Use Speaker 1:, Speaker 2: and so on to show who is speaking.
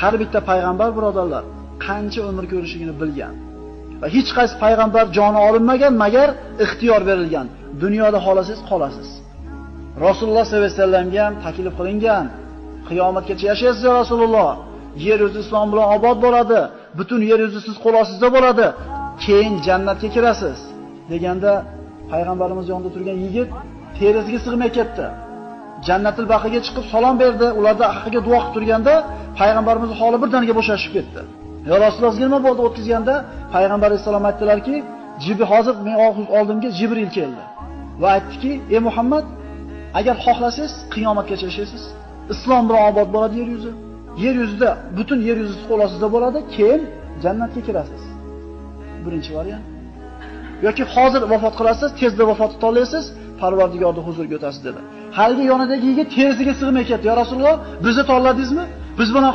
Speaker 1: har bitta payg'ambar birodarlar qancha umr ko'rishligini bilgan. Va hech qaysi payg'ambar joni olinmagan, magar ixtiyor berilgan. Dunyoda xolasangiz qolasiz. Rasululloh sollallohu alayhi vasallamga ham taklif qilingan. Qiyomatgacha yashaysiz ya Rasululloh. Yer yuzi islom bilan obod bo'ladi. Butun yer yuzi siz qo'l ostida bo'ladi. Keyin jannatga kirasiz deganda payg'ambarimiz yonida turgan yigit terisiga sig'may ketdi. Jannatul baqiga chiqib salom berdi. Ularda haqqiga duo qilib turganda payg'ambarimizning holi birdaniga bo'shashib ketdi. Ya Rasululloh nima bo'ldi o'tkazganda payg'ambar alayhisalom aytdilarki, hozir men oldimga Jibril keldi va aytdiki, ey Muhammad, agar xohlasangiz qiyomatgacha yashaysiz. Islom bilan obod bo'ladi yer yuzi. Yer yuzida butun yer yuzi qo'l ostida bo'ladi, keyin jannatga kirasiz. Birinchi variant. Yoki hozir vafot qilasiz, tezda vafot etolasiz, Parvardigorning huzuriga o'tasiz dedi. Haligi yonidagi yigit terisiga sig'may ketdi. Ya Rasululloh, bizni tanladingizmi? Biz bilan